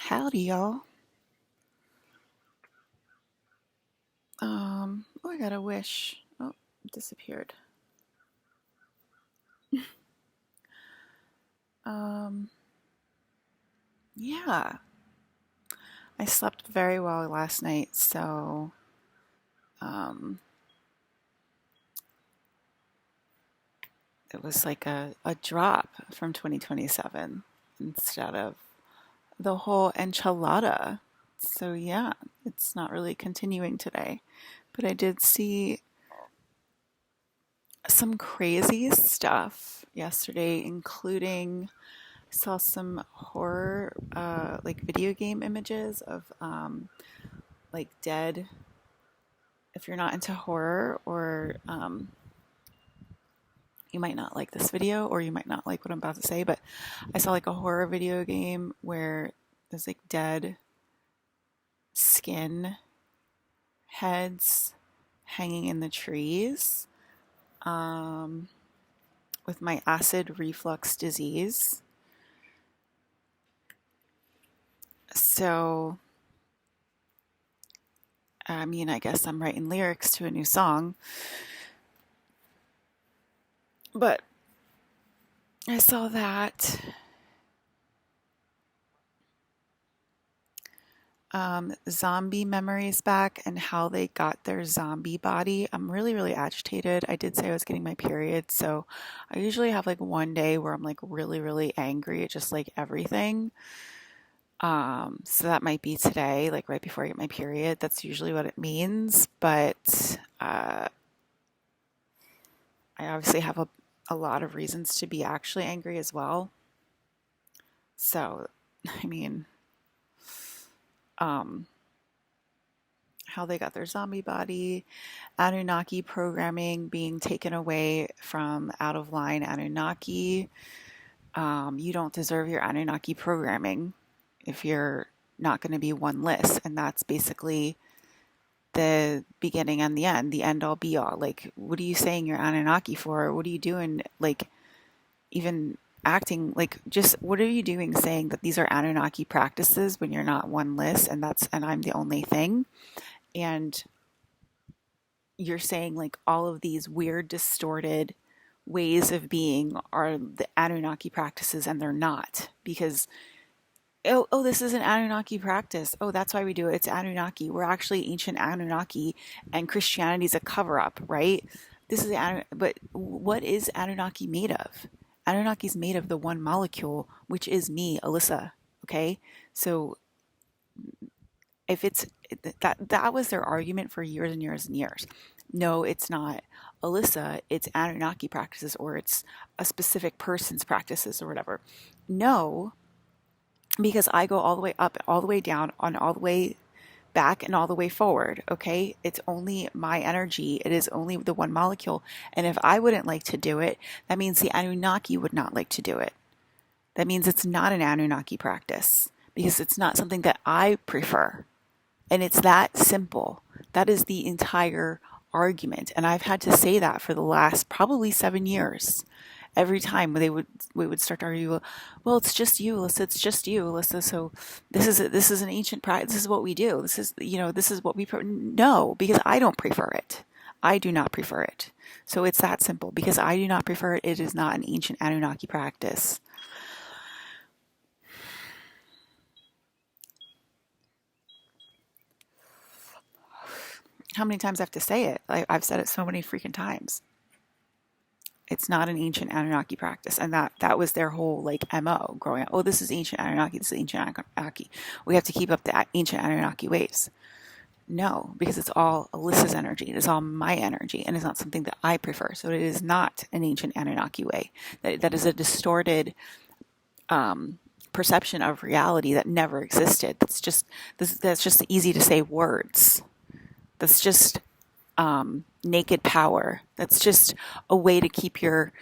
Howdy, y'all. Oh, I got a wish. Oh, it disappeared. Um, yeah, I slept very well last night, so um, it was like a drop from 2027 instead of the whole enchilada. So yeah, it's not really continuing today, but I did see some crazy stuff yesterday, including saw some horror, like video game images of like dead. If you're not into horror, or you might not like this video, or you might not like what I'm about to say, but I saw like a horror video game where there's like dead skin heads hanging in the trees, um, with my acid reflux disease. So, I mean, I guess I'm writing lyrics to a new song, but I saw that. Zombie memories back and how they got their zombie body. I'm really, really agitated. I did say I was getting my period, so I usually have like one day where I'm like really, really angry at just like everything. So that might be today, like right before I get my period. That's usually what it means, but I obviously have a lot of reasons to be actually angry as well. So, I mean, um, how they got their zombie body, Anunnaki programming being taken away from out of line Anunnaki. You don't deserve your Anunnaki programming if you're not going to be one list. And that's basically the beginning and the end all be all. Like, what are you saying you're Anunnaki for? What are you doing? Like, even acting like, just what are you doing saying that these are Anunnaki practices when you're not one list and I'm the only thing? And you're saying like all of these weird, distorted ways of being are the Anunnaki practices, and they're not, because this is an Anunnaki practice. Oh, that's why we do it. It's Anunnaki. We're actually ancient Anunnaki, and Christianity is a cover up, right? This is but what is Anunnaki made of? Anunnaki is made of the one molecule, which is me, Alyssa. Okay, so if it's that was their argument for years and years and years. No, it's not Alyssa, it's Anunnaki practices, or it's a specific person's practices or whatever. No, because I go all the way up, all the way down, on all the way back, and all the way forward. Okay, it's only my energy. It is only the one molecule. And if I wouldn't like to do it, that means the Anunnaki would not like to do it. That means it's not an Anunnaki practice, because it's not something that I prefer. And it's that simple. That is the entire argument. And I've had to say that for the last probably 7 years. Every time we would start to argue, well, it's just you, Alyssa. It's just you, Alyssa. So this is an ancient practice. This is what we do. This is what we no, because I don't prefer it. I do not prefer it. So it's that simple. Because I do not prefer it, it is not an ancient Anunnaki practice. How many times I have to say it? I've said it so many freaking times. It's not an ancient Anunnaki practice, and that was their whole like MO growing up. Oh, this is ancient Anunnaki. This is ancient Anunnaki. We have to keep up the ancient Anunnaki ways. No, because it's all Alyssa's energy. It is all my energy, and it's not something that I prefer. So it is not an ancient Anunnaki way. That is a distorted perception of reality that never existed. That's just easy to say words. That's just naked power. That's just a way to keep your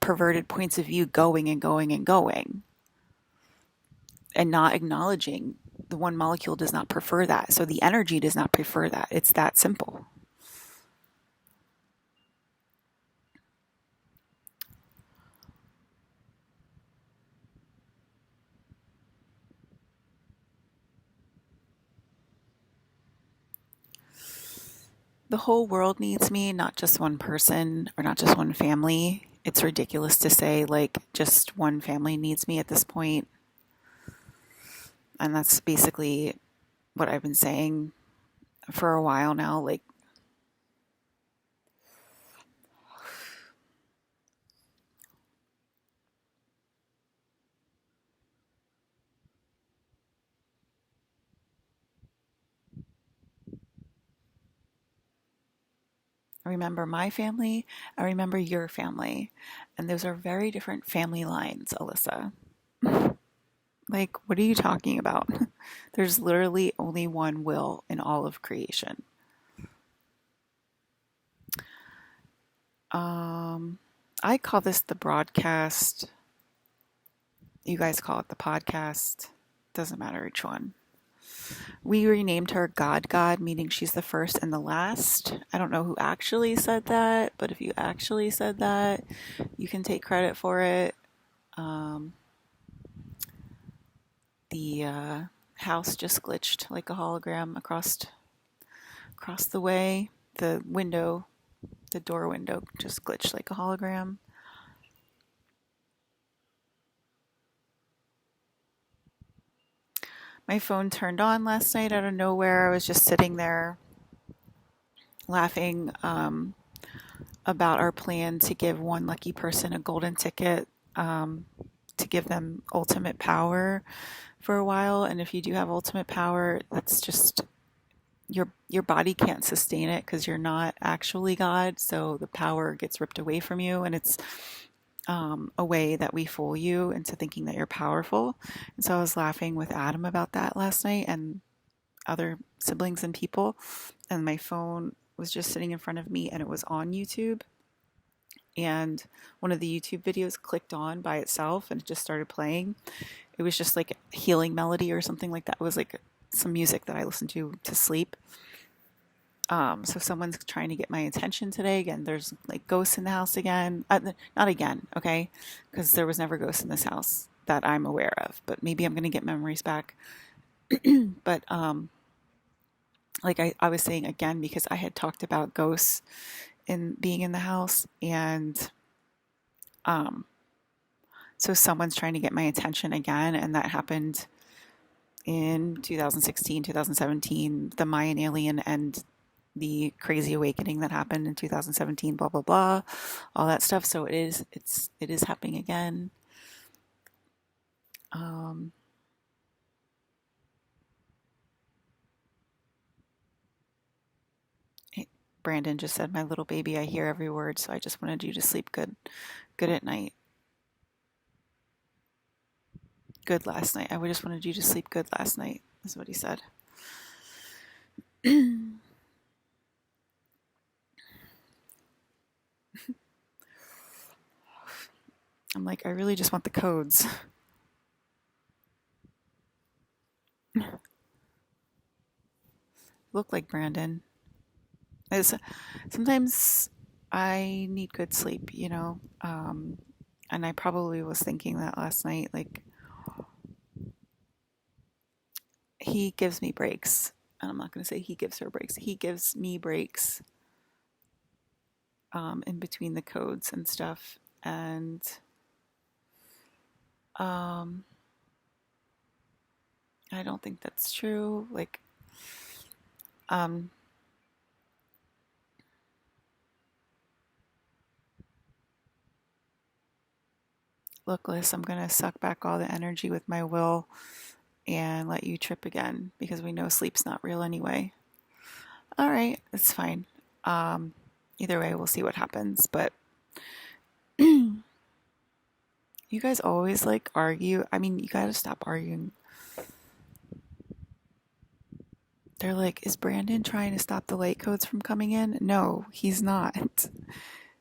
perverted points of view going and going and going, and not acknowledging the one molecule does not prefer that. So the energy does not prefer that. It's that simple. The whole world needs me, not just one person or not just one family. It's ridiculous to say like just one family needs me at this point, and that's basically what I've been saying for a while now. Like, I remember my family, I remember your family, and those are very different family lines, Alyssa. Like, what are you talking about? There's literally only one will in all of creation. Um, I call this the broadcast. You guys call it the podcast. Doesn't matter which one. We renamed her God God, meaning she's the first and the last. I don't know who actually said that, but if you actually said that, you can take credit for it. Um, the house just glitched like a hologram across the way. The window, the door window, just glitched like a hologram. My phone turned on last night out of nowhere. I was just sitting there laughing about our plan to give one lucky person a golden ticket um, to give them ultimate power for a while. And if you do have ultimate power, that's just your body can't sustain it because you're not actually God. So the power gets ripped away from you, and it's a way that we fool you into thinking that you're powerful. And so I was laughing with Adam about that last night and other siblings and people. And my phone was just sitting in front of me and it was on YouTube. And one of the YouTube videos clicked on by itself and it just started playing. It was just like a healing melody or something like that. It was like some music that I listen to sleep. So someone's trying to get my attention today. Again, there's like ghosts in the house again. Not again, okay? Because there was never ghosts in this house that I'm aware of. But maybe I'm going to get memories back. But like I was saying again, because I had talked about ghosts in being in the house, and um, so someone's trying to get my attention again, and that happened in 2016, 2017, the Mayan alien and the crazy awakening that happened in 2017, blah blah blah, all that stuff. So it is happening again. Um, Brandon just said, "My little baby, I hear every word, so I just wanted you to sleep good at night, good last night. I just wanted you to sleep good last night," is what he said. I'm like, I really just want the codes. Look like Brandon. It's, sometimes I need good sleep, you know. And I probably was thinking that last night. Like, he gives me breaks. And I'm not going to say he gives her breaks. He gives me breaks in between the codes and stuff. And um, I don't think that's true. Like, um, look, Liz, I'm going to suck back all the energy with my will and let you trip again because we know sleep's not real anyway. All right, it's fine. Um, Either way, we'll see what happens. But you guys always like argue. I mean, you gotta stop arguing. They're like, is Brandon trying to stop the late codes from coming in? No, he's not.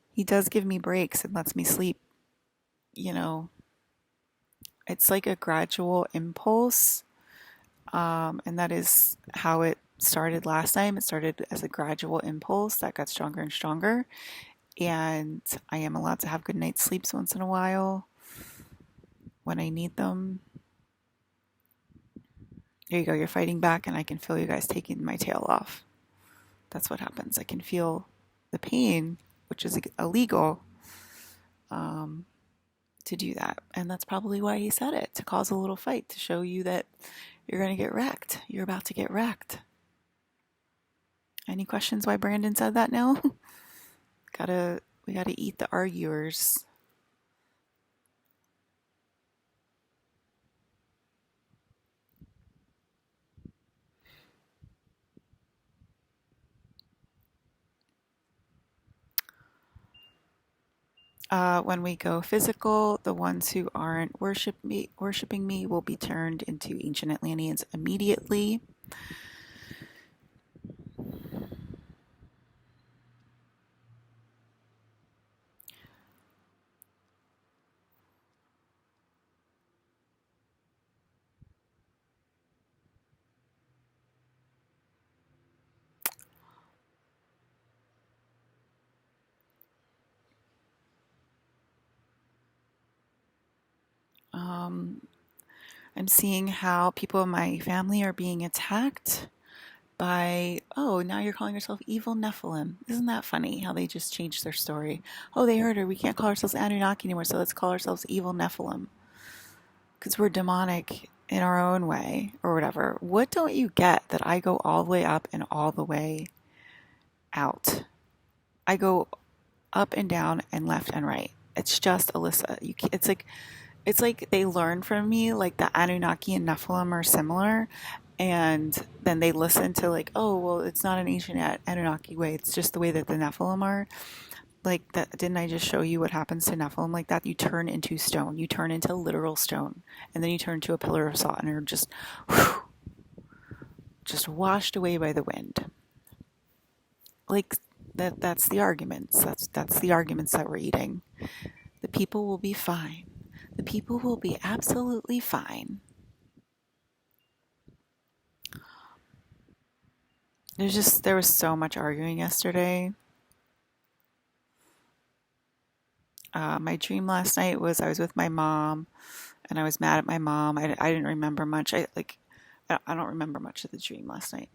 He does give me breaks and lets me sleep. You know, it's like a gradual impulse. And that is how it started last time. It started as a gradual impulse that got stronger and stronger. And I am allowed to have good night's sleeps once in a while when I need them. There you go. You're fighting back, and I can feel you guys taking my tail off. That's what happens. I can feel the pain, which is illegal, um, to do that. And that's probably why he said it, to cause a little fight, to show you that you're going to get wrecked. You're about to get wrecked. Any questions why Brandon said that now? We gotta eat the arguers. When we go physical, the ones who aren't worshiping me will be turned into ancient Atlanteans immediately. Um, I'm seeing how people in my family are being attacked by, oh, now you're calling yourself evil Nephilim. Isn't that funny how they just changed their story? Oh, they heard her. We can't call ourselves Anunnaki anymore, so let's call ourselves evil Nephilim because we're demonic in our own way or whatever. What don't you get that I go all the way up and all the way out? I go up and down and left and right. It's just Alyssa. It's like they learn from me, like the Anunnaki and Nephilim are similar, and then they listen to like, oh well, it's not an ancient Anunnaki way. It's just the way that the Nephilim are. Like that, didn't I just show you what happens to Nephilim like that? You turn into stone. You turn into literal stone, and then you turn into a pillar of salt, and you're just, whew, just washed away by the wind. Like that's the arguments. That's the arguments that we're eating. The people will be fine. The people will be absolutely fine. There was so much arguing yesterday. My dream last night was I was with my mom and I was mad at my mom. I didn't remember much. I don't remember much of the dream last night.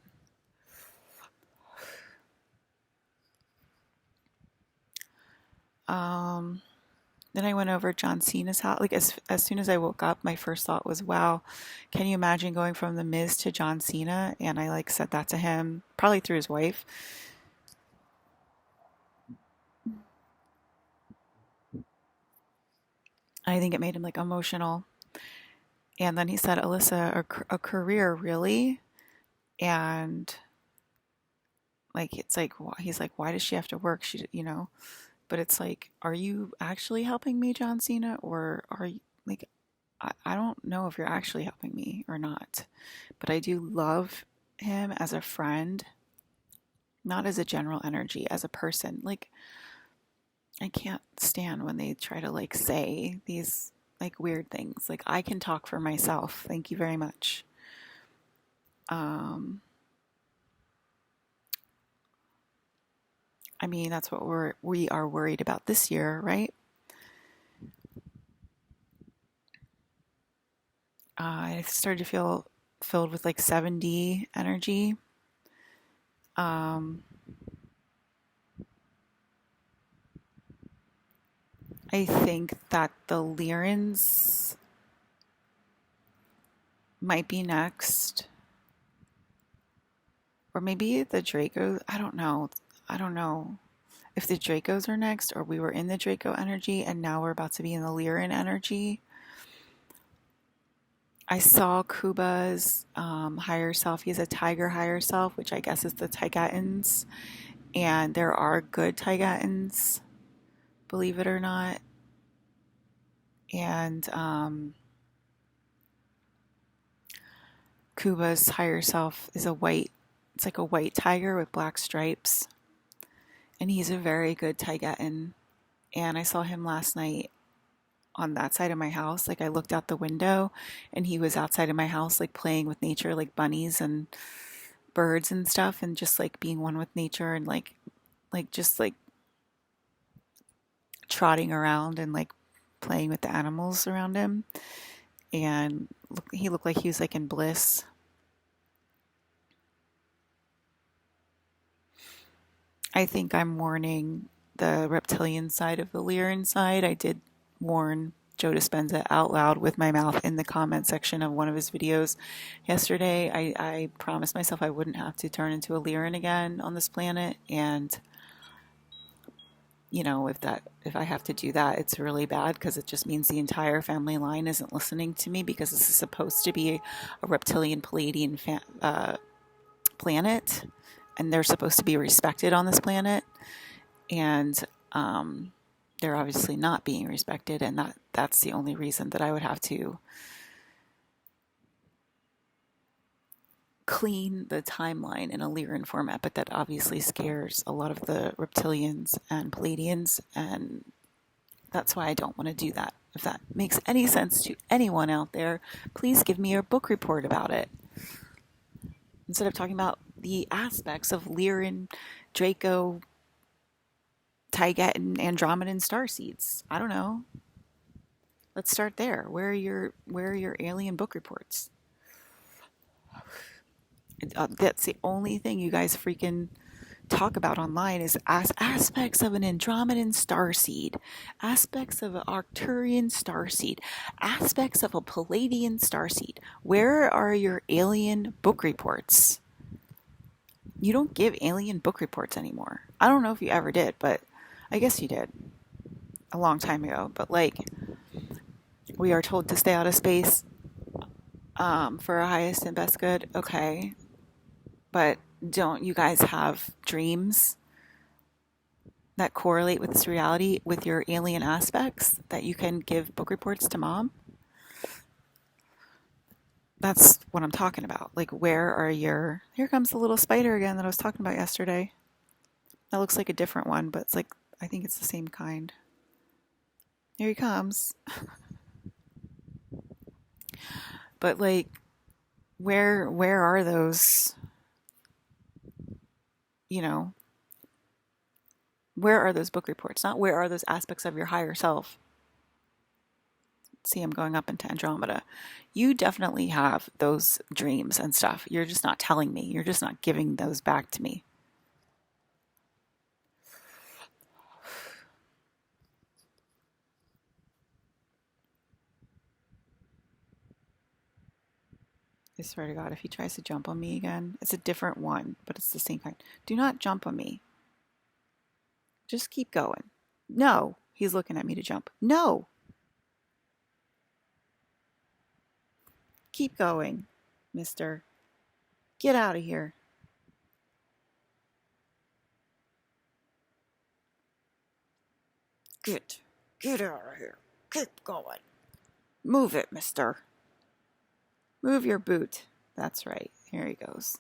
Um, then I went over John Cena's house. Like as soon as I woke up, my first thought was, "Wow, can you imagine going from The Miz to John Cena?" And I like said that to him, probably through his wife. I think it made him like emotional. And then he said, "Alyssa, a career really?" And like it's like he's like, "Why does she have to work?" But it's like, are you actually helping me, John Cena, or are you like, I don't know if you're actually helping me or not, but I do love him as a friend, not as a general energy, as a person. Like, I can't stand when they try to like say these like weird things. Like, I can talk for myself. Thank you very much. Um, I mean, that's what we are worried about this year, right? I started to feel filled with like 7D energy. Um, I think that the Lyrans might be next, or maybe the Dracos. I don't know. I don't know if the Dracos are next, or we were in the Draco energy and now we're about to be in the Lyran energy. I saw Kuba's higher self. He has a tiger higher self, which I guess is the Taigatans. And there are good Taigatans, believe it or not. And Kuba's higher self is it's like a white tiger with black stripes. And he's a very good Taigatan. And I saw him last night on that side of my house. Like I looked out the window and he was outside of my house, like playing with nature, like bunnies and birds and stuff, and just like being one with nature and just like trotting around and like playing with the animals around him. And he looked like he was like in bliss. I think I'm warning the reptilian side of the Lyran side. I did warn Joe Dispenza out loud with my mouth in the comment section of one of his videos yesterday. I promised myself I wouldn't have to turn into a Lyran again on this planet, and if I have to do that, it's really bad because it just means the entire family line isn't listening to me, because this is supposed to be a reptilian Palladian planet, and they're supposed to be respected on this planet, and they're obviously not being respected, and that's the only reason that I would have to clean the timeline in a Lyran format. But that obviously scares a lot of the reptilians and Palladians, and that's why I don't want to do that. If that makes any sense to anyone out there, please give me your book report about it, instead of talking about the aspects of Lyran, Draco, Tyget, and Andromedan starseeds. I don't know. Let's start there. Where are your alien book reports? That's the only thing you guys freaking talk about online is aspects of an Andromedan starseed, aspects of an Arcturian starseed, aspects of a Palladian starseed. Where are your alien book reports? You don't give alien book reports anymore. I don't know if you ever did, but I guess you did a long time ago. But like, we are told to stay out of space for our highest and best good. Okay. But don't you guys have dreams that correlate with this reality, with your alien aspects, that you can give book reports to mom? That's what I'm talking about. Like, where are your... Here comes the little spider again that I was talking about yesterday. That looks like a different one, but it's like, I think it's the same kind. Here he comes. But like, where are those, you know, where are those book reports? Not where are those aspects of your higher self? See, I'm going up into Andromeda. You definitely have those dreams and stuff. You're just not telling me. You're just not giving those back to me. I swear to God, if he tries to jump on me again, it's a different one, but it's the same kind. Do not jump on me. Just keep going. No, he's looking at me to jump. No. Keep going, mister. Get out of here. Get out of here. Keep going. Move it, mister. Move your boot. That's right. Here he goes.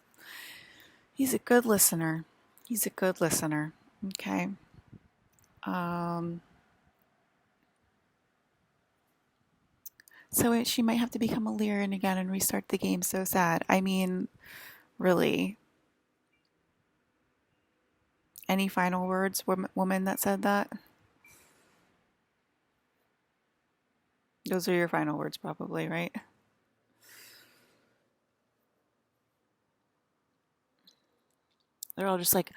He's a good listener. He's a good listener. Okay. So she might have to become a Lyran again and restart the game. So sad. I mean, really. Any final words, woman that said that? Those are your final words, probably, right? They're all just like,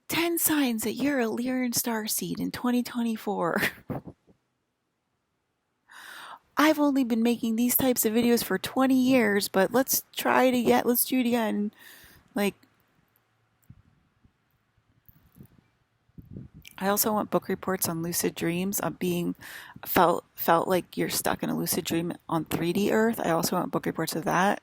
10 signs that you're a Lyran starseed in 2024. I've only been making these types of videos for 20 years, but let's try it again. Let's do it again. Like, I also want book reports on lucid dreams, on being felt like you're stuck in a lucid dream on 3D Earth. I also want book reports of that.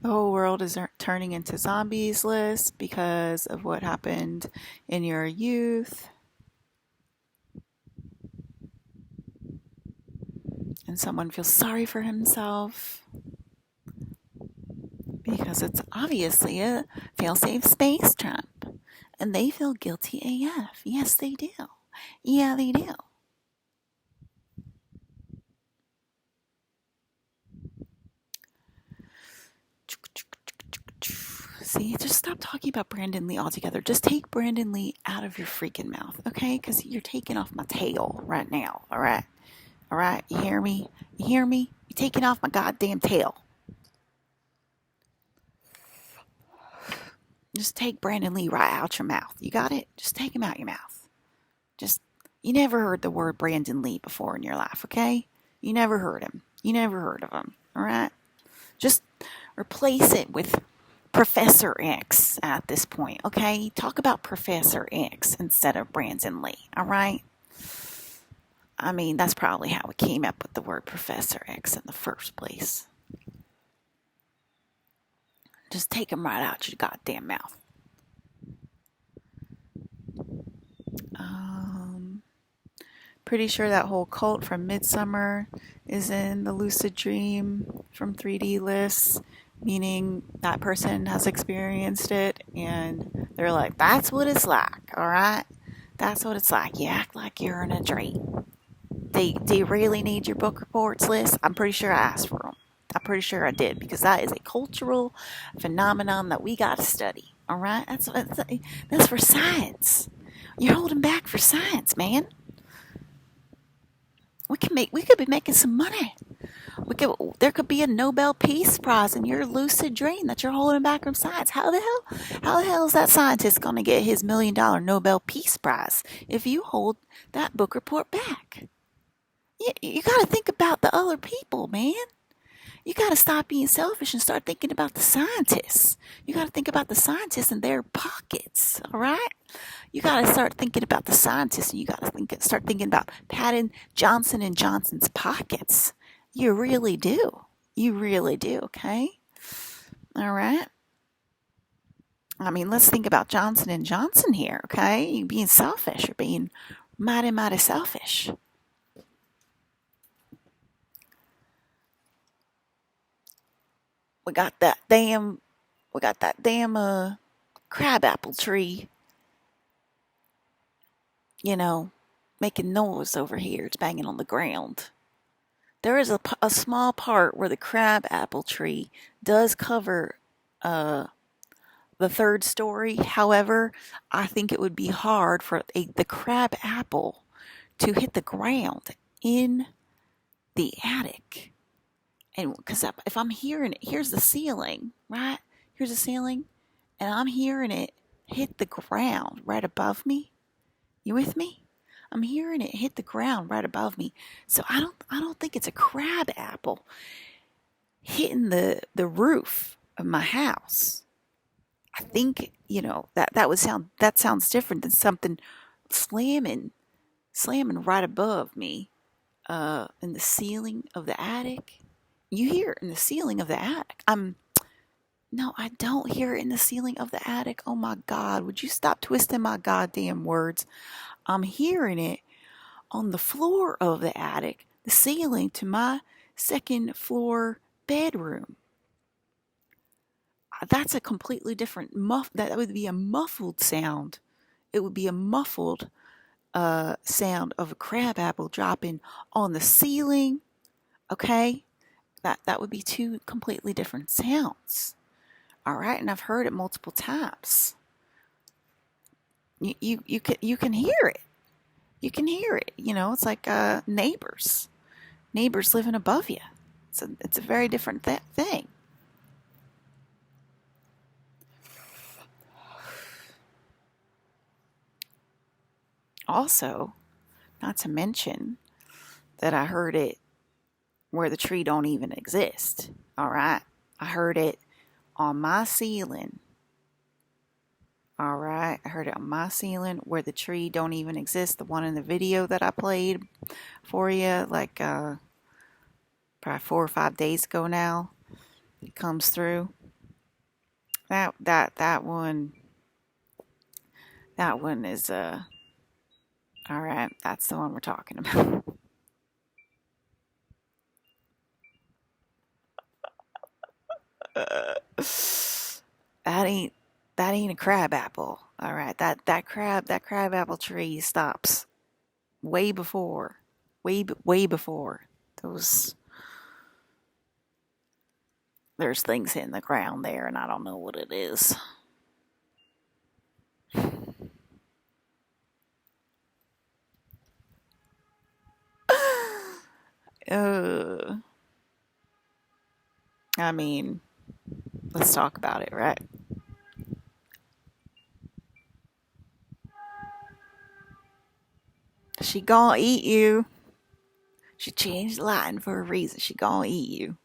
The whole world is turning into zombies list because of what happened in your youth. And someone feels sorry for himself because it's obviously a failsafe space trap. And they feel guilty AF. Yes, they do. Yeah, they do. See, just stop talking about Brandon Lee altogether. Just take Brandon Lee out of your freaking mouth, okay? Because you're taking off my tail right now, all right? All right, you hear me? You hear me? You're taking off my goddamn tail. Just take Brandon Lee right out your mouth. You got it? Just take him out your mouth. Just, you never heard the word Brandon Lee before in your life, okay? You never heard him. You never heard of him, all right? Just replace it with Professor X at this point, okay? Talk about Professor X instead of Brandon Lee, all right? I mean, that's probably how we came up with the word Professor X in the first place. Just take him right out your goddamn mouth. Pretty sure that whole cult from Midsummer is in the lucid dream from 3D lists, meaning that person has experienced it and they're like, that's what it's like, all right? That's what it's like. You act like you're in a dream. Do you really need your book reports list? I'm pretty sure I asked for them. I'm pretty sure I did, because that is a cultural phenomenon that we got to study, all right? That's for science. You're holding back for science, man. We could be making some money. There could be a Nobel Peace Prize in your lucid dream that you're holding back from science. How the hell is that scientist going to get his $1 million Nobel Peace Prize if you hold that book report back? You got to think about the other people, man. You got to stop being selfish and start thinking about the scientists. You got to think about the scientists in their pockets, all right? You got to start thinking about the scientists, and you got to start thinking about Patton Johnson and Johnson's pockets. You really do. You really do, okay? All right? I mean, let's think about Johnson and Johnson here, okay? You being selfish. You're being mighty, mighty selfish. We got that damn crabapple tree, making noise over here. It's banging on the ground. There is a small part where the crabapple tree does cover the third story. However, I think it would be hard for the crabapple to hit the ground in the attic. And because if I'm hearing it, here's the ceiling, right? Here's the ceiling, and I'm hearing it hit the ground right above me. You with me? I'm hearing it hit the ground right above me. So I don't think it's a crab apple hitting the roof of my house. I think, that sounds different than something slamming right above me in the ceiling of the attic. You hear it in the ceiling of the attic. No, I don't hear it in the ceiling of the attic. Oh my God, would you stop twisting my goddamn words? I'm hearing it on the floor of the attic, the ceiling to my second floor bedroom. That's a completely different that would be a muffled sound. It would be a muffled sound of a crabapple dropping on the ceiling. Okay? That would be two completely different sounds. All right, and I've heard it multiple times. You can hear it. You can hear it. It's like neighbors living above you. It's a very different thing. Also, not to mention that I heard it where the tree don't even exist. All right, I heard it on my ceiling. All right, I heard it on my ceiling where the tree don't even exist. The one in the video that I played for you, like probably 4 or 5 days ago now, it comes through. That one is all right. That's the one we're talking about. That ain't a crab apple. All right, that crab apple tree stops way before those There's things in the ground there, and I don't know what it is. Uh, I mean, let's talk about it, right? She gonna eat you. She changed Latin for a reason. She gonna eat you.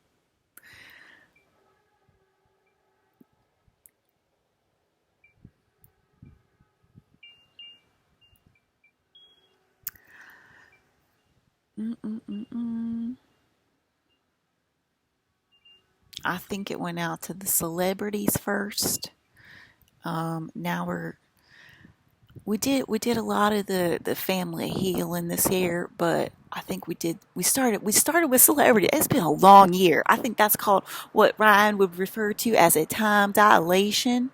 Mm-mm-mm-mm. I think it went out to the celebrities first. Now we did a lot of the family healing this year, but I think we started with celebrity. It's been a long year. I think that's called what Ryan would refer to as a time dilation.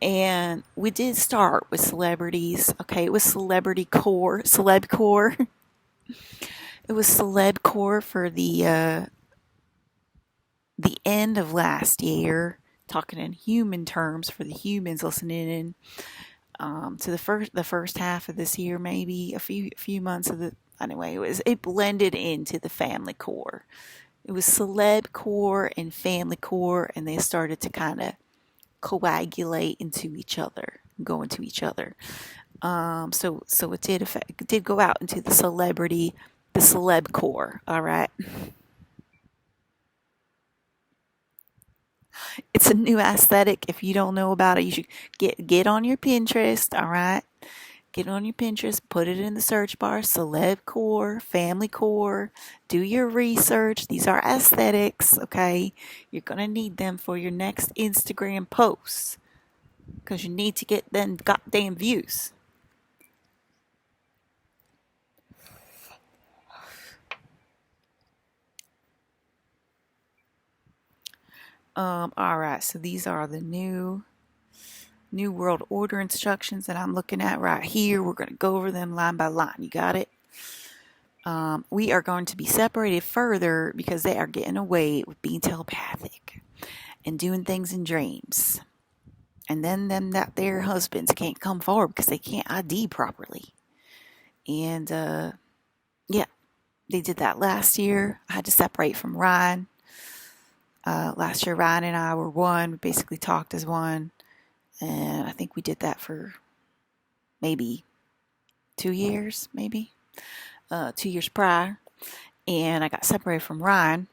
And we did start with celebrities. Okay, it was celebrity core, celeb core. It was celeb core for the end of last year. Talking in human terms for the humans listening in, to the first half of this year, maybe a few months of the anyway. It blended into the family core. It was celeb core and family core, and they started to kind of coagulate into each other, go into each other. So it did go out into the celeb core. All right, it's a new aesthetic. If you don't know about it, you should get on your Pinterest. All right, get on your Pinterest, put it in the search bar, celeb core, family core, do your research. These are aesthetics, okay? You're going to need them for your next Instagram posts because you need to get them goddamn views. All right, so these are the New World Order instructions that I'm looking at right here. We're going to go over them line by line. You got it? We are going to be separated further because they are getting away with being telepathic and doing things in dreams. And then them that their husbands can't come forward because they can't ID properly. And yeah, they did that last year. I had to separate from Ryan. Last year, Ryan and I were one. We basically talked as one. And I think we did that for maybe 2 years, maybe 2 years prior. And I got separated from Ryan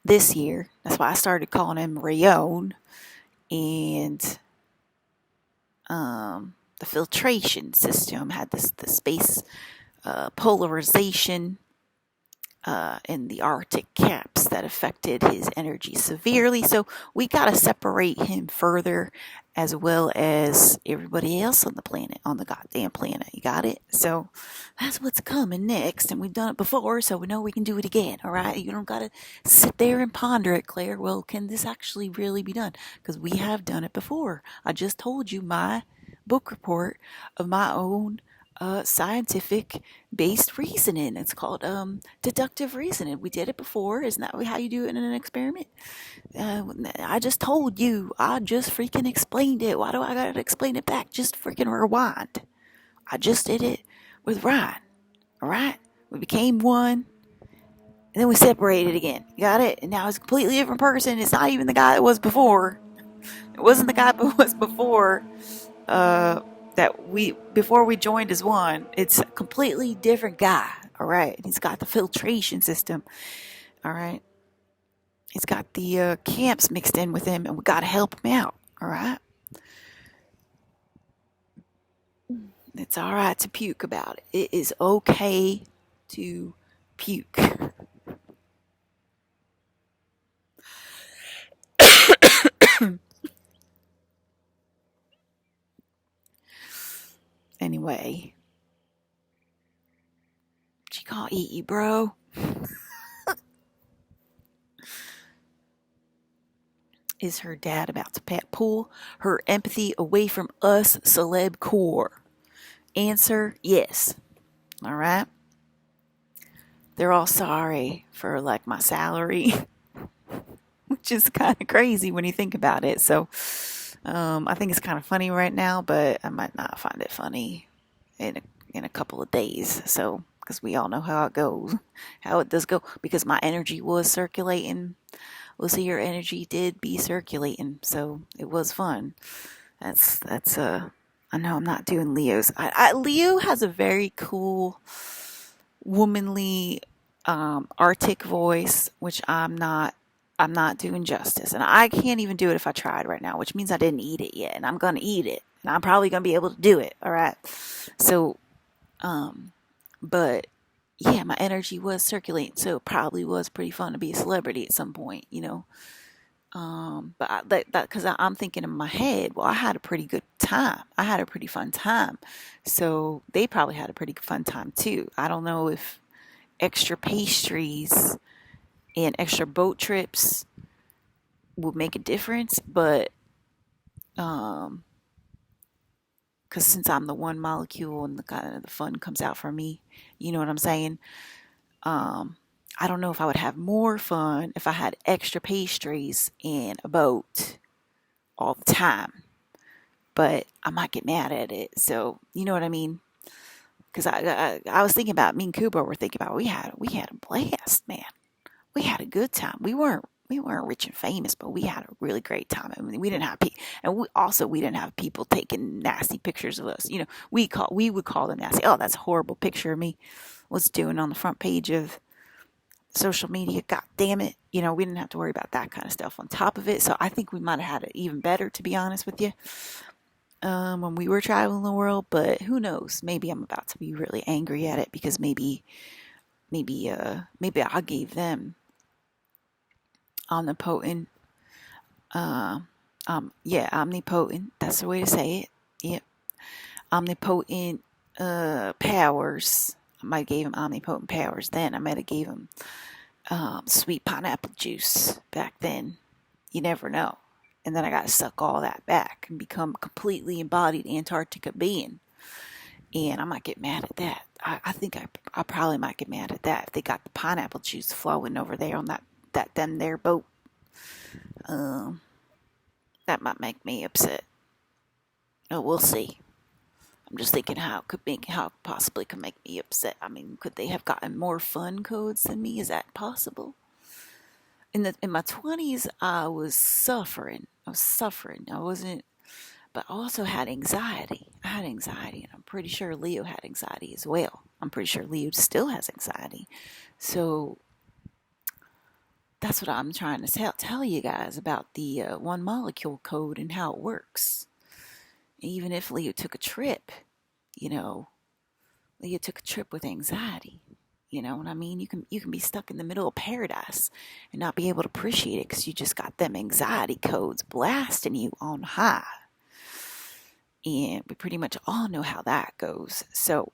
this year. That's why I started calling him Rayon. And the filtration system had the space polarization in the Arctic caps that affected his energy severely. So we got to separate him further, as well as everybody else on the planet, on the goddamn planet. You got it? So that's what's coming next. And we've done it before, so we know we can do it again. All right? You don't got to sit there and ponder it, Claire. Well, can this actually really be done? Because we have done it before. I just told you my book report of my own scientific based reasoning. It's called deductive reasoning. We did it before. Isn't that how you do it in an experiment? I just told you. I just freaking explained it. Why do I gotta explain it back? Just freaking rewind. I just did it with Ryan. All right? We became one. And then we separated again. You got it? And now it's a completely different person. It's not even the guy that was before. It wasn't the guy that was before. That we before we joined as one. It's a completely different guy. All right, he's got the filtration system. All right, he's got the camps mixed in with him, and we got to help him out. All right, it's all right to puke about it. It is okay to puke. Anyway, she can't eat you, bro. Is her dad about to pull her empathy away from us, celeb core? Answer, yes. All right. They're all sorry for like my salary. which is kind of crazy when you think about it. So I think it's kind of funny right now, but I might not find it funny in a couple of days. So because we all know how it goes, how it does go. Because my energy was circulating. Well, see, your energy did be circulating, so it was fun. That's. I know I'm not doing Leo's. Leo has a very cool, womanly, arctic voice, which I'm not. I'm not doing justice, and I can't even do it if I tried right now, which means I didn't eat it yet, and I'm gonna eat it, and I'm probably gonna be able to do it. All right. So, um, but yeah, my energy was circulating, so it probably was pretty fun to be a celebrity at some point, you know. But that because I'm thinking in my head, well, I had a pretty good time. I had a pretty fun time, so they probably had a pretty fun time too. I don't know if extra pastries and extra boat trips would make a difference, but um, because since I'm the one molecule and the kind of the fun comes out for me, you know what I'm saying? Um, I don't know if I would have more fun if I had extra pastries and a boat all the time, but I might get mad at it. So you know what I mean? Because I was thinking about me and Kubo were thinking about we had a blast, man. We had a good time. We weren't rich and famous, but we had a really great time. I mean, we didn't have and we didn't have people taking nasty pictures of us. You know, we would call them nasty. Oh, that's a horrible picture of me. What's doing on the front page of social media? God damn it! You know, we didn't have to worry about that kind of stuff on top of it. So I think we might have had it even better, to be honest with you, when we were traveling the world. But who knows? Maybe I'm about to be really angry at it because maybe I gave them omnipotent yeah, omnipotent, that's the way to say it. Yep. Omnipotent powers. I might have gave him omnipotent powers then. I might have gave him sweet pineapple juice back then. You never know. And then I got to suck all that back and become a completely embodied Antarctica being. And I might get mad at that. I think I probably might get mad at that if they got the pineapple juice flowing over there on that them there boat. Um, that might make me upset. Oh, we'll see. I'm just thinking how it possibly could make me upset. I mean, could they have gotten more fun codes than me? Is that possible? In my 20s, I was suffering. I wasn't, but I also had anxiety. I had anxiety, and I'm pretty sure Leo had anxiety as well. I'm pretty sure Leo still has anxiety. So that's what I'm trying to tell you guys about the one molecule code and how it works. Even if Leo took a trip, you know, Leo took a trip with anxiety. You know what I mean? You can be stuck in the middle of paradise and not be able to appreciate it because you just got them anxiety codes blasting you on high. And we pretty much all know how that goes. So,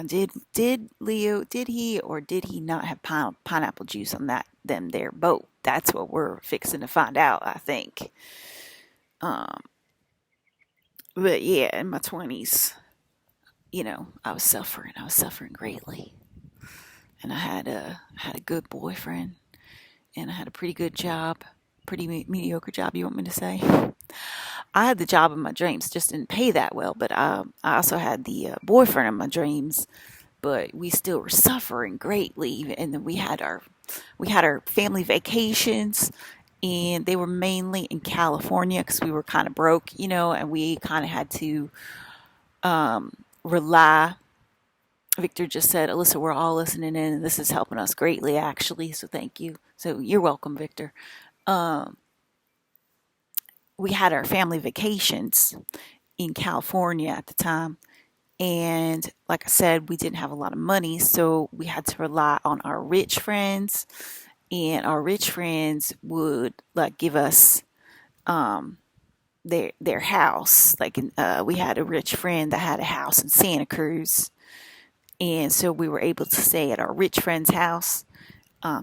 did Leo, did he or did he not have pineapple juice on them there boat? That's what we're fixing to find out, I think. Um, but yeah, in my 20s, you know, I was suffering. I was suffering greatly, and I had a good boyfriend, and I had a pretty good job, pretty mediocre job. You want me to say? I had the job of my dreams, just didn't pay that well. But I also had the boyfriend of my dreams, but we still were suffering greatly. And then we had our family vacations, and they were mainly in California because we were kind of broke, you know, and we kind of had to rely. Victor just said, Alyssa, we're all listening in, and this is helping us greatly, actually. So thank you. So you're welcome, Victor. Um, we had our family vacations in California at the time. And like I said, we didn't have a lot of money, so we had to rely on our rich friends. And our rich friends would like give us their house. Like we had a rich friend that had a house in Santa Cruz, and so we were able to stay at our rich friend's house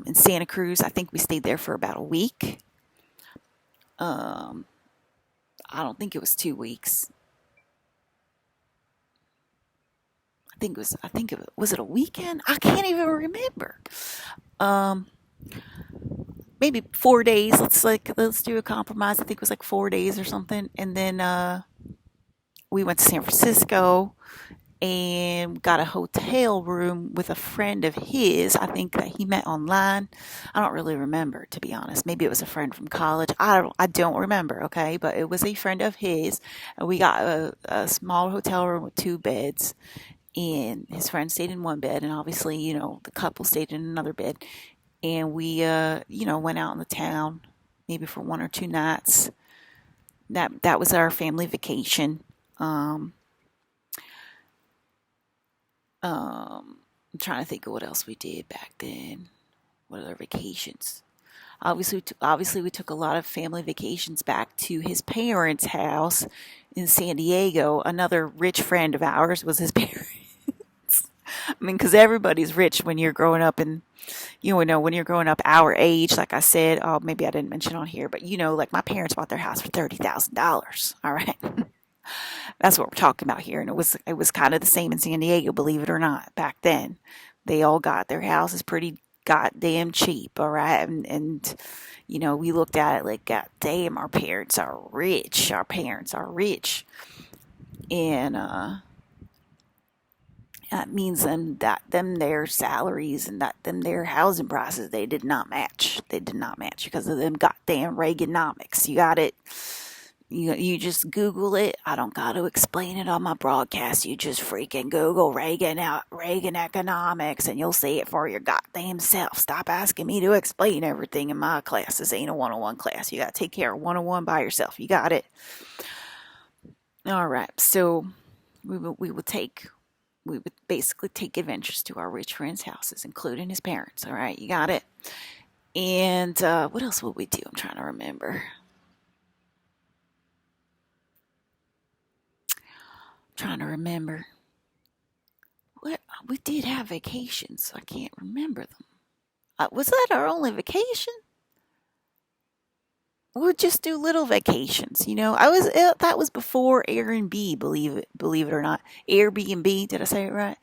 in Santa Cruz. I think we stayed there for about a week. Um, I don't think it was 2 weeks. I think it was it a weekend? I can't even remember. Um, maybe 4 days. Let's do a compromise. I think it was like 4 days or something. And then we went to San Francisco and got a hotel room with a friend of his. I think that he met online. I don't really remember, to be honest. Maybe it was a friend from college. I don't remember, okay? But it was a friend of his, and we got a small hotel room with 2 beds. And his friend stayed in one bed, and obviously, the couple stayed in another bed. And we, went out in the town, maybe for 1 or 2 nights. That was our family vacation. Um, I'm trying to think of what else we did back then. What other vacations? Obviously, we took a lot of family vacations back to his parents' house in San Diego. Another rich friend of ours was his parents. I mean, because everybody's rich when you're growing up, and when you're growing up our age. Like I said, oh, maybe I didn't mention on here, but like my parents bought their house for $30,000. All right. That's what we're talking about here. And it was kind of the same in San Diego, believe it or not, back then. They all got their houses pretty goddamn cheap, all right? And we looked at it like, God damn, our parents are rich. Our parents are rich. And that means them their salaries and that them their housing prices, they did not match. They did not match because of them goddamn Reaganomics. You got it. You just Google it. I don't got to explain it on my broadcast. You just freaking Google Reagan economics, and you'll see it for your goddamn self. Stop asking me to explain everything in my class. This ain't a 101 class. You got to take care of 101 by yourself. You got it. All right. So we would basically take adventures to our rich friends' houses, including his parents. All right. You got it. And what else would we do? I'm trying to remember. What we did have vacations. I can't remember them. Was that our only vacation? We'll just do little vacations. That was before Airbnb. Believe it or not, Airbnb. Did I say it right?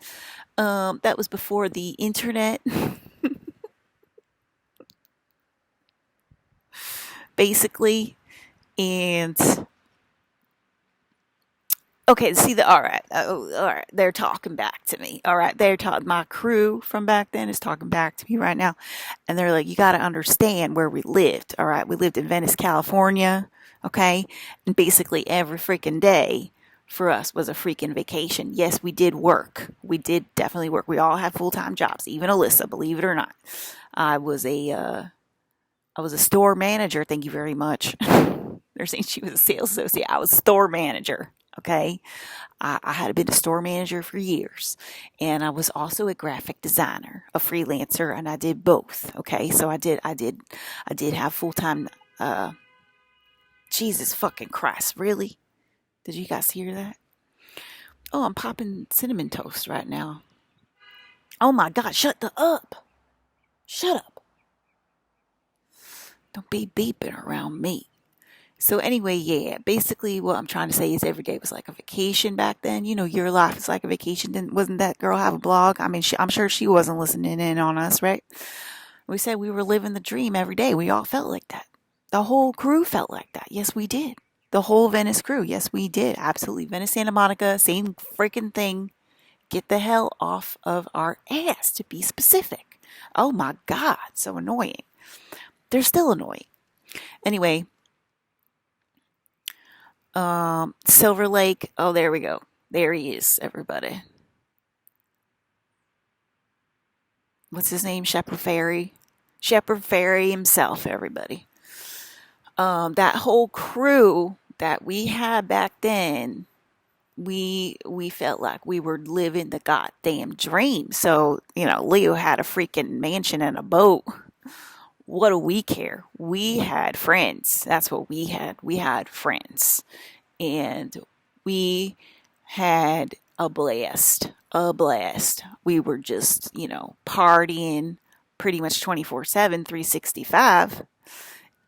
That was before the internet, basically. And okay, see all right, all right, they're talking back to me. All right, they're talking. My crew from back then is talking back to me right now, and they're like, "You got to understand where we lived." All right, we lived in Venice, California. Okay, and basically every freaking day for us was a freaking vacation. Yes, we did work. We did definitely work. We all had full-time jobs. Even Alyssa, believe it or not, I was a store manager. Thank you very much. They're saying she was a sales associate. I was a store manager. Okay. I had been a store manager for years, and I was also a graphic designer, a freelancer, and I did both. Okay. So I did have full time. Jesus fucking Christ. Really? Did you guys hear that? Oh, I'm popping cinnamon toast right now. Oh my God. Shut the up. Shut up. Don't be beeping around me. So anyway, yeah, basically what I'm trying to say is every day was like a vacation back then. Your life is like a vacation. Wasn't that girl have a blog? I mean, I'm sure she wasn't listening in on us, right? We said we were living the dream every day. We all felt like that. The whole crew felt like that. Yes, we did. The whole Venice crew. Yes, we did. Absolutely. Venice, Santa Monica, same freaking thing. Get the hell off of our ass, to be specific. Oh my God, so annoying. They're still annoying. Anyway, Silver Lake. Oh, there we go. There he is, everybody. What's his name? Shepherd Ferry. Shepherd Ferry himself, everybody. That whole crew that we had back then, we felt like we were living the goddamn dream. So, Leo had a freaking mansion and a boat. What do we care? We had friends. That's what we had. We had friends. And we had a blast. A blast. We were just, partying pretty much 24/7, 365.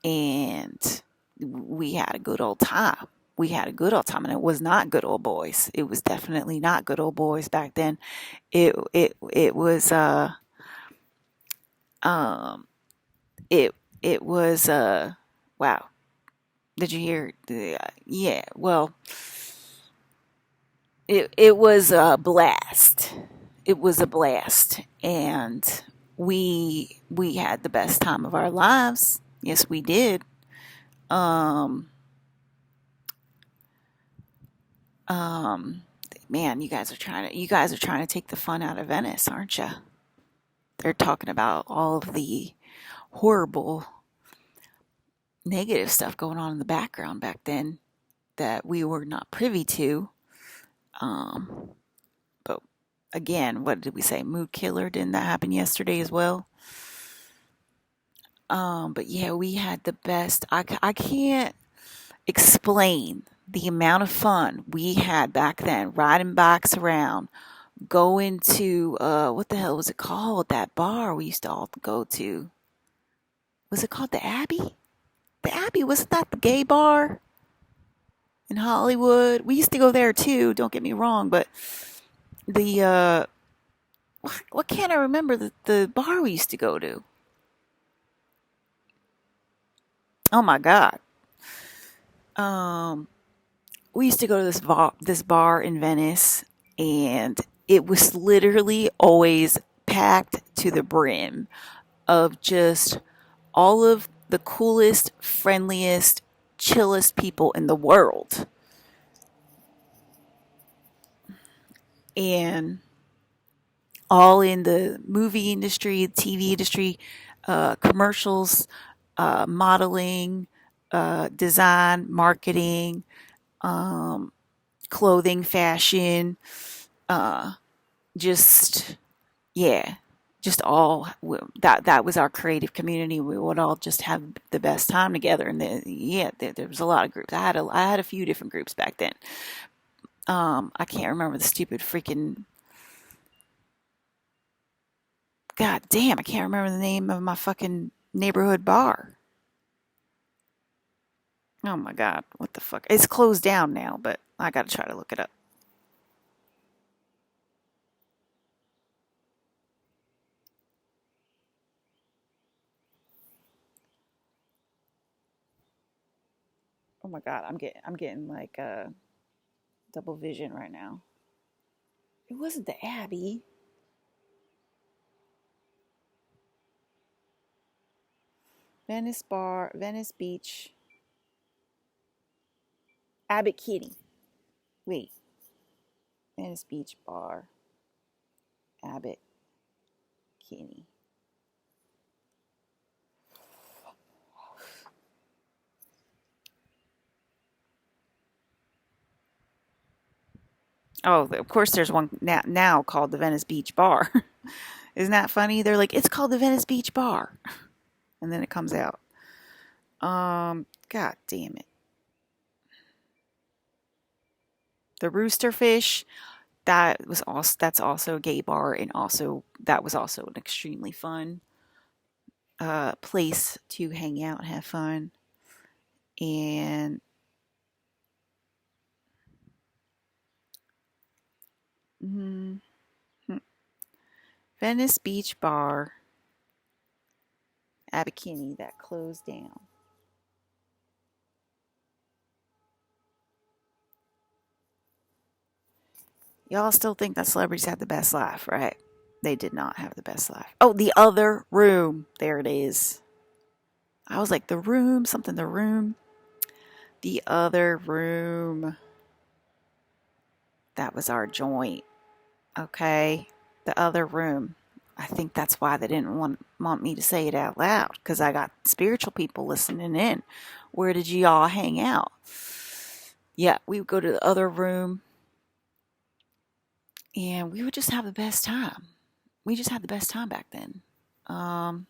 And we had a good old time. We had a good old time, and it was not good old boys. It was definitely not good old boys back then. It was um it It was wow. Did you hear? Yeah. Well, it was a blast. It was a blast, and we had the best time of our lives. Yes, we did. Um, um, man, you guys are trying to take the fun out of Venice, aren't you? They're talking about all of the horrible negative stuff going on in the background back then that we were not privy to. Um, but again, what did we say? Mood killer. Didn't that happen yesterday as well? But yeah, we had the best. I can't explain the amount of fun we had back then, riding bikes around, going to what the hell was it called? That bar we used to all go to. Was it called the Abbey? The Abbey, wasn't that the gay bar in Hollywood? We used to go there too, don't get me wrong, but the what can't I remember the bar we used to go to? Oh my god. Um we used to go to this bar in Venice, and it was literally always packed to the brim of just all of the coolest, friendliest, chillest people in the world. And all in the movie industry, TV industry, commercials, modeling, design, marketing, um, clothing, fashion, uh, just yeah, just all that was our creative community. We would all just have the best time together, and yeah, there was a lot of groups. I had a few different groups back then. I can't remember the stupid freaking god damn. I can't remember the name of my fucking neighborhood bar. Oh my god, what the fuck? It's closed down now, but I gotta try to look it up. Oh my god, I'm getting like double vision right now. It wasn't the Abbey. Venice Bar, Venice Beach, Abbot Kinney. Wait, Venice Beach Bar, Abbot Kinney. Oh, of course, there's one now called the Venice Beach Bar. Isn't that funny? They're like, it's called the Venice Beach Bar, and then it comes out. God damn it. The Roosterfish. That's also a gay bar, and also that was also an extremely fun place to hang out and have fun. And mm, Venice Beach Bar, Abakini, that closed down. Y'all still think that celebrities had the best life, right? They did not have the best life. Oh, the other room. There it is. I was like, the room, something, the room. The other room. That was our joint. Okay. The other room. I think that's why they didn't want me to say it out loud, because I got spiritual people listening in. Where did you all hang out? Yeah, we would go to the other room, and we would just have the best time. We just had the best time back then. Um,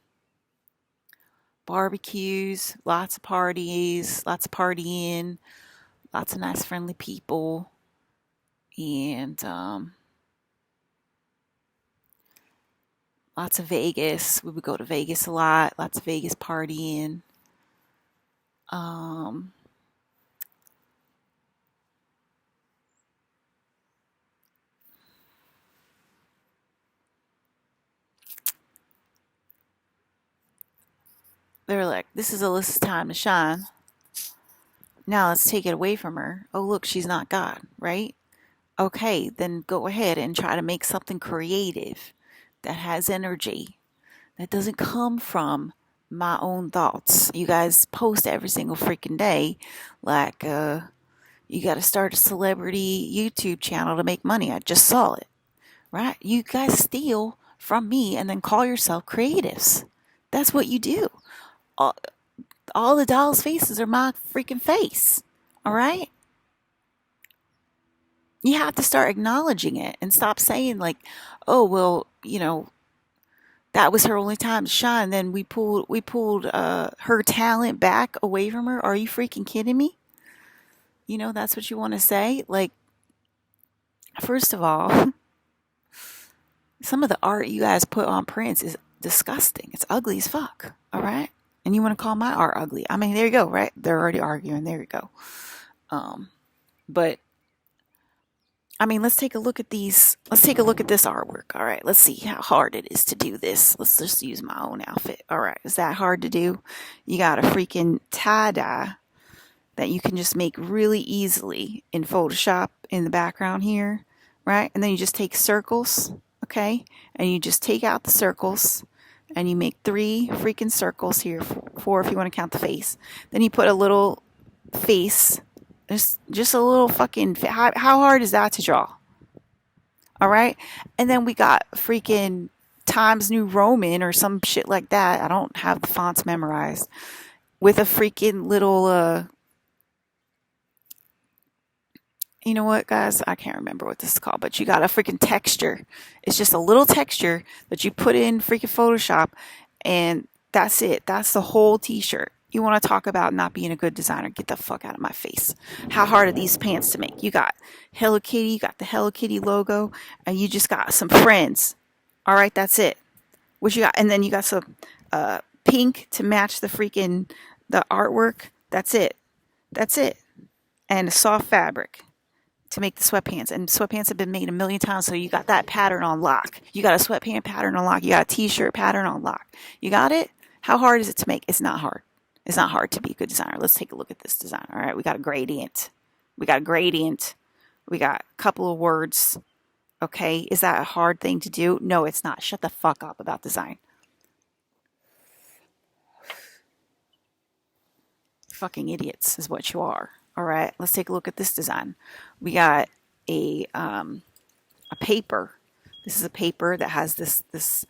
Barbecues, lots of parties, lots of partying, lots of nice, friendly people, and lots of Vegas. We would go to Vegas a lot, lots of Vegas partying. Um, They're like, this is Alyssa's time to shine. Now let's take it away from her. Oh, look, she's not God, right? Okay, then go ahead and try to make something creative that has energy, that doesn't come from my own thoughts. You guys post every single freaking day like, you got to start a celebrity YouTube channel to make money. I just saw it, right? You guys steal from me and then call yourself creatives. That's what you do. All, all the dolls' faces are my freaking face. All right? You have to start acknowledging it and stop saying like, "Oh, well, that was her only time to shine. Then we pulled her talent back away from her." Are you freaking kidding me? That's what you want to say? Like, first of all, some of the art you guys put on prints is disgusting. It's ugly as fuck. All right? And you want to call my art ugly? I mean, there you go, right? They're already arguing. There you go. But I mean, let's take a look at these. Let's take a look at this artwork. All right, let's see how hard it is to do this. Let's just use my own outfit. All right, is that hard to do? You got a freaking tie-dye that you can just make really easily in Photoshop in the background here, right? And then you just take circles, okay? And you just take out the circles and you make 3 freaking circles here, 4 if you want to count the face. Then you put a little face. Just a little fucking. How hard is that to draw? All right, and then we got freaking Times New Roman or some shit like that. I don't have the fonts memorized. With a freaking little. You know what, guys? I can't remember what this is called, but you got a freaking texture. It's just a little texture that you put in freaking Photoshop, and that's it. That's the whole T-shirt. You want to talk about not being a good designer? Get the fuck out of my face. How hard are these pants to make? You got Hello Kitty, you got the Hello Kitty logo, and you just got some friends. All right, that's it. What you got? And then you got some pink to match the artwork. That's it. That's it. And a soft fabric to make the sweatpants. And sweatpants have been made a million times, so you got that pattern on lock. You got a sweatpant pattern on lock. You got a T-shirt pattern on lock. You got it? How hard is it to make? It's not hard. It's not hard to be a good designer. Let's take a look at this design. All right, we got a gradient. We got a couple of words. Okay, is that a hard thing to do? No, it's not. Shut the fuck up about design. Fucking idiots is what you are. All right, let's take a look at this design. We got a paper. This is a paper that has this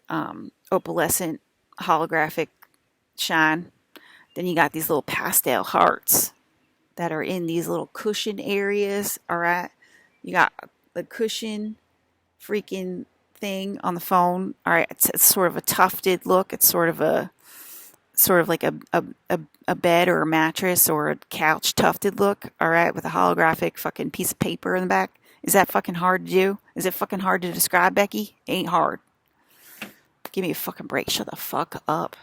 opalescent holographic shine. Then you got these little pastel hearts that are in these little cushion areas. All right. You got the cushion freaking thing on the phone. All right. It's sort of a tufted look. It's sort of like a bed or a mattress or a couch tufted look. All right. With a holographic fucking piece of paper in the back. Is that fucking hard to do? Is it fucking hard to describe, Becky? It ain't hard. Give me a fucking break. Shut the fuck up.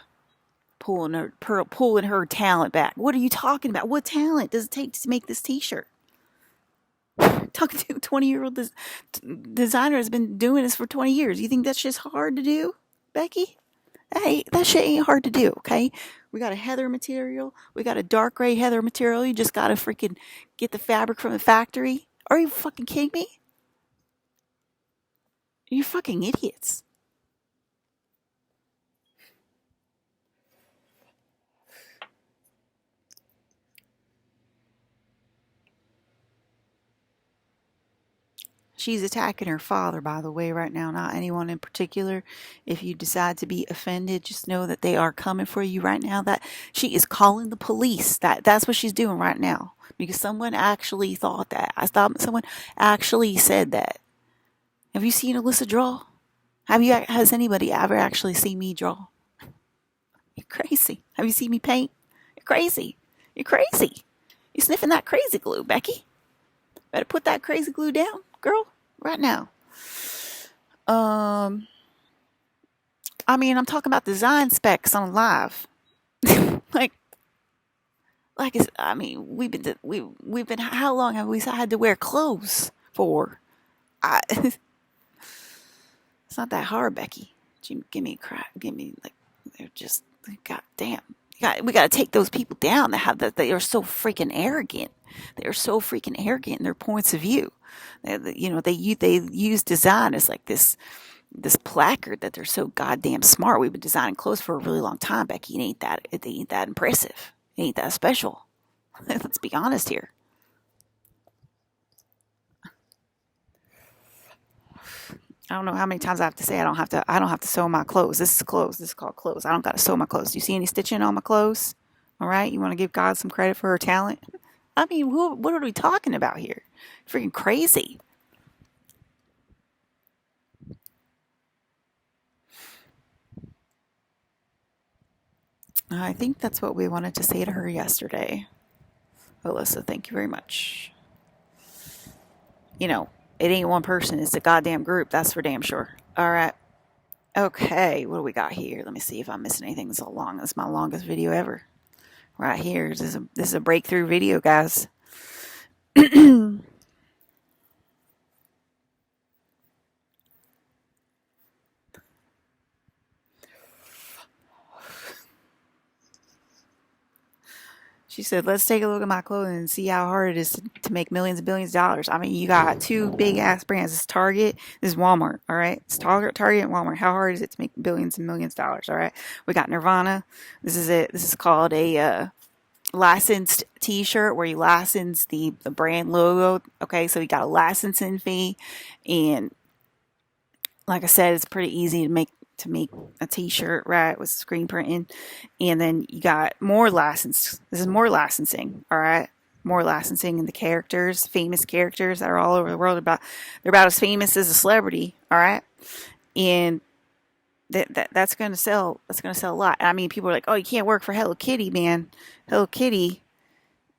Pulling her talent back. What are you talking about? What talent does it take to make this T-shirt? Talking to a 20-year-old designer has been doing this for 20 years. You think that shit's hard to do, Becky? Hey, that shit ain't hard to do, okay? We got a heather material. We got a dark gray heather material. You just gotta freaking get the fabric from the factory. Are you fucking kidding me? You're fucking idiots. She's attacking her father, by the way, right now, not anyone in particular. If you decide to be offended, just know that they are coming for you right now. That she is calling the police. That's what she's doing right now. Because someone actually thought that. Someone actually said that. Have you seen Alyssa draw? Has anybody ever actually seen me draw? You're crazy. Have you seen me paint? You're crazy. You're crazy. You're sniffing that crazy glue, Becky. Better put that crazy glue down, girl, right now. I mean, I'm talking about design specs on live. I mean, we've been. How long have we had to wear clothes for? It's not that hard, Becky. Give me crap. Give me they're just God damn. We got to take those people down that have that. They are so freaking arrogant. They are so freaking arrogant in their points of view. They use design as like this placard that they're so goddamn smart. We've been designing clothes for a really long time, Becky. It ain't that impressive. It ain't that special. Let's be honest here. I don't know how many times I have to say I don't have to sew my clothes. This is clothes. This is called clothes. I don't got to sew my clothes. Do you see any stitching on my clothes? All right. You want to give God some credit for her talent? I mean, what are we talking about here? Freaking crazy. I think that's what we wanted to say to her yesterday. Alyssa, thank you very much. It ain't one person. It's a goddamn group. That's for damn sure. All right. Okay. What do we got here? Let me see if I'm missing anything so long. This is my longest video ever. Right here. This is a breakthrough video, guys. She said, let's take a look at my clothing and see how hard it is to make millions and billions of dollars. I mean, you got two big ass brands. It's Target, this is Walmart, all right? It's Target and Walmart. How hard is it to make billions and millions of dollars, all right? We got Nirvana. This is it. This is called a licensed t-shirt where you license the brand logo. Okay, so you got a licensing fee. And like I said, it's pretty easy to make a t-shirt, right, with screen printing. And then you got more license. This is more licensing, all right? More licensing in the characters, famous characters that are all over the world. They're about as famous as a celebrity, all right? And that's going to sell. That's going to sell a lot. I mean, people are like, oh, you can't work for Hello Kitty, man. Hello Kitty.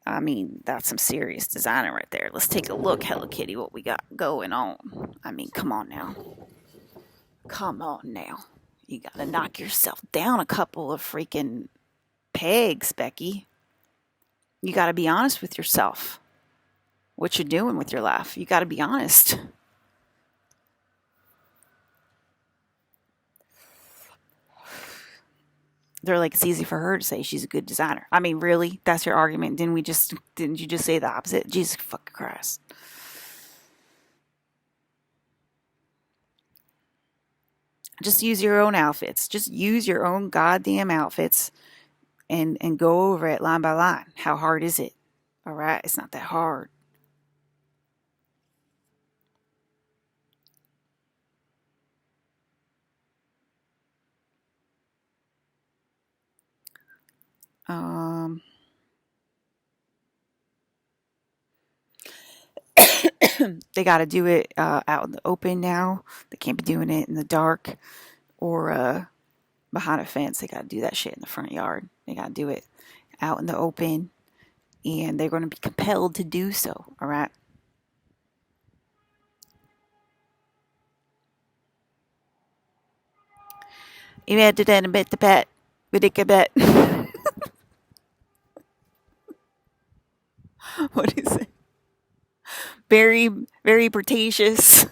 I mean, that's some serious designer right there. Let's take a look, Hello Kitty, what we got going on. I mean, come on now. Come on now. You gotta knock yourself down a couple of freaking pegs, Becky. You gotta be honest with yourself. What you're doing with your life. You gotta be honest. They're like, it's easy for her to say she's a good designer. I mean, really? That's your argument? Didn't you just say the opposite? Jesus fucking Christ. Just use your own outfits. Just use your own goddamn outfits and go over it line by line. How hard is it? All right, it's not that hard. They got to do it out in the open now. They can't be doing it in the dark or behind a fence. They got to do that shit in the front yard. They got to do it out in the open, and they're going to be compelled to do so. All right. You had to then a bit the pet. With a bet. What is it? Very, very Cretaceous.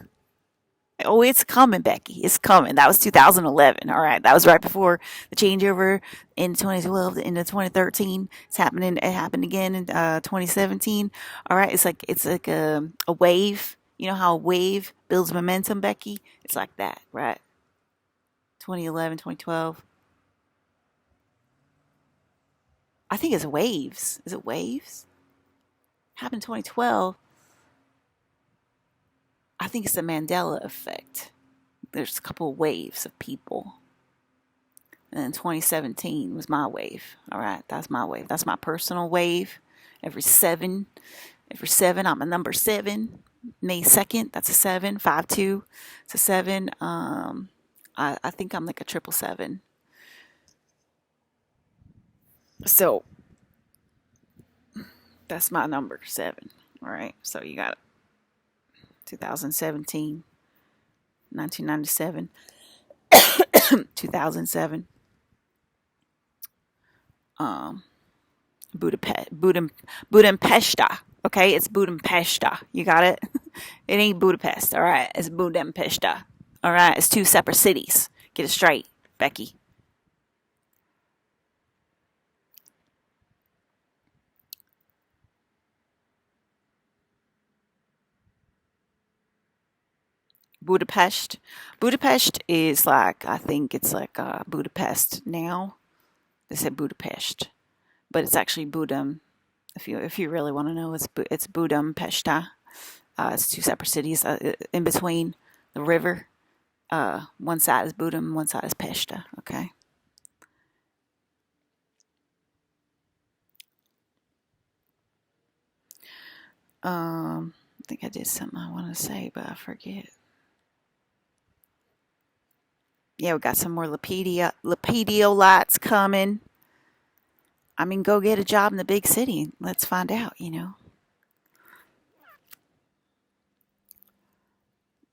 Oh, it's coming, Becky. It's coming. That was 2011. All right. That was right before the changeover in 2012 into 2013. It's happening. It happened again in 2017. All right. It's like a wave. You know how a wave builds momentum, Becky? It's like that, right? 2011, 2012. I think it's waves. Is it waves? Happened in 2012. I think it's the Mandela effect. There's a couple of waves of people. And then 2017 was my wave. All right, that's my wave. That's my personal wave. Every seven, I'm a number 7. May 2nd, that's a 7. 5-2, it's a 7. I think I'm like a 777. So that's my number 7. All right, so you got it. 2017, 1997, 2007, Budapesta. Okay, it's Budapesta. You got it? It ain't Budapest. All right, it's Budapesta. All right, it's 2 separate cities. Get it straight, Becky. Budapest. Budapest is like, I think it's like Budapest now. They said Budapest, but it's actually Budum. If you really want to know, it's Budum Peshta. It's two separate cities in between the river. One side is Budum, one side is Peshta. Okay. I think I did something I want to say, but I forget. Yeah, we got some more lights coming. I mean, go get a job in the big city. Let's find out.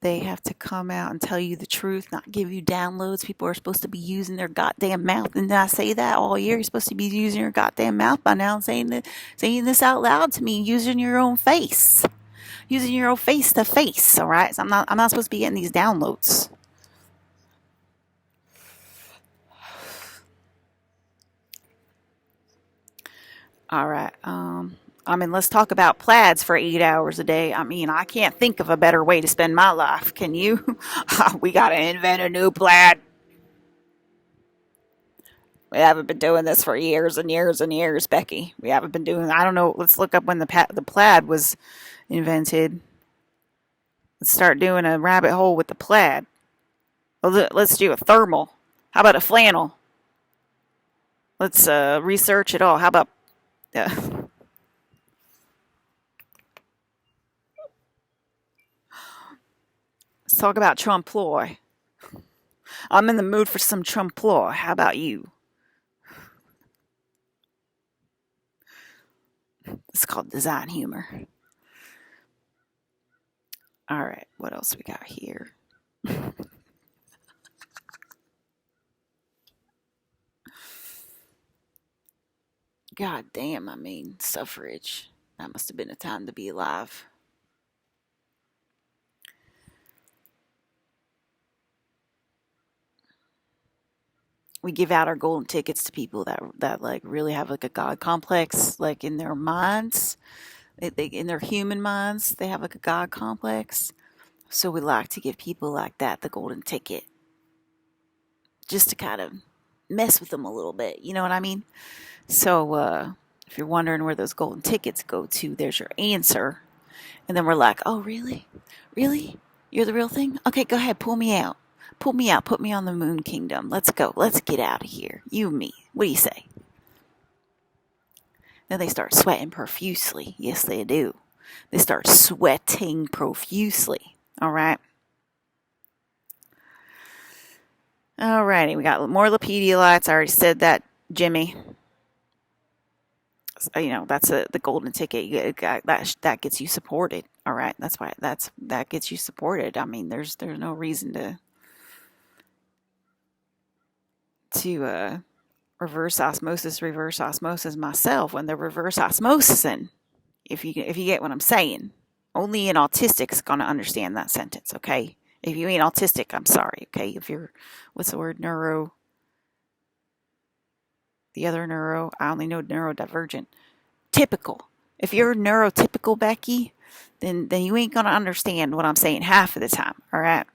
They have to come out and tell you the truth, not give you downloads. People are supposed to be using their goddamn mouth. And I say that all year. You're supposed to be using your goddamn mouth by now and saying this out loud to me, using your own face. Using your own face to face, all right? So I'm not supposed to be getting these downloads. All right. Let's talk about plaids for 8 hours a day. I mean, I can't think of a better way to spend my life. Can you? We got to invent a new plaid. We haven't been doing this for years and years and years, Becky. We haven't been doing, I don't know. Let's look up when the plaid was invented. Let's start doing a rabbit hole with the plaid. Let's do a thermal. How about a flannel? Let's research it all. How about... let's talk about trompe-l'oeil. I'm in the mood for some trompe-l'oeil. How about you? It's called design humor. All right, what else we got here? God damn, I mean, suffrage. That must have been a time to be alive. We give out our golden tickets to people that like really have like a god complex, like in their minds, in their human minds, they have like a god complex. So we like to give people like that the golden ticket, just to kind of mess with them a little bit. You know what I mean? So if you're wondering where those golden tickets go to, there's your answer. And then we're like, oh, really? Really? You're the real thing? Okay, go ahead, pull me out. Pull me out, put me on the Moon Kingdom. Let's go. Let's get out of here. You and me. What do you say? Then they start sweating profusely. Yes, they do. They start sweating profusely. All right. All righty. We got more lights. I already said that, Jimmy. That's the golden ticket. That gets you supported. All right. That's why that gets you supported. I mean, there's no reason to reverse osmosis myself when they're reverse osmosising. If you get what I'm saying, only an autistic's gonna understand that sentence. Okay, if you ain't autistic, I'm sorry. Okay, if you're, what's the word, the other neuro, I only know neurodivergent, typical. If you're neurotypical, Becky, then you ain't gonna understand what I'm saying half of the time. All right.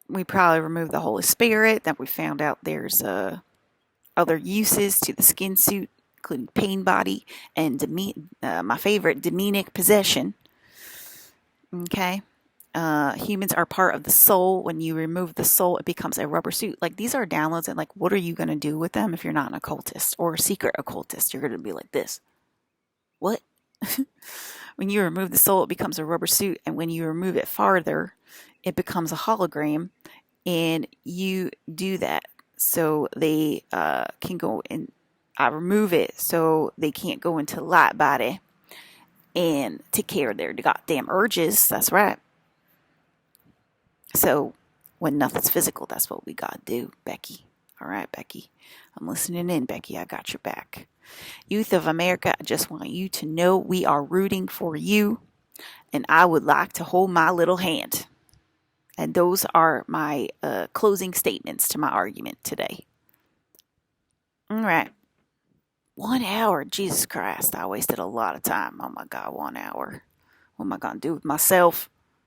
We probably removed the Holy Spirit. That we found out there's other uses to the skin suit, including pain body and my favorite, demonic possession. Okay. Humans are part of the soul. When you remove the soul, it becomes a rubber suit. Like, these are downloads, and like, what are you going to do with them if you're not an occultist or a secret occultist? You're going to be like this. What? When you remove the soul, it becomes a rubber suit. And when you remove it farther, it becomes a hologram. And you do that so they can go in. I remove it so they can't go into light body and take care of their goddamn urges. That's right. So when nothing's physical, that's what we gotta do, Becky. All right, Becky. I'm listening in, Becky. I got your back. Youth of America, I just want you to know we are rooting for you, and I would like to hold my little hand. And those are my closing statements to my argument today. All right. 1 hour. Jesus Christ. I wasted a lot of time. Oh my God, 1 hour. What am I gonna do with myself?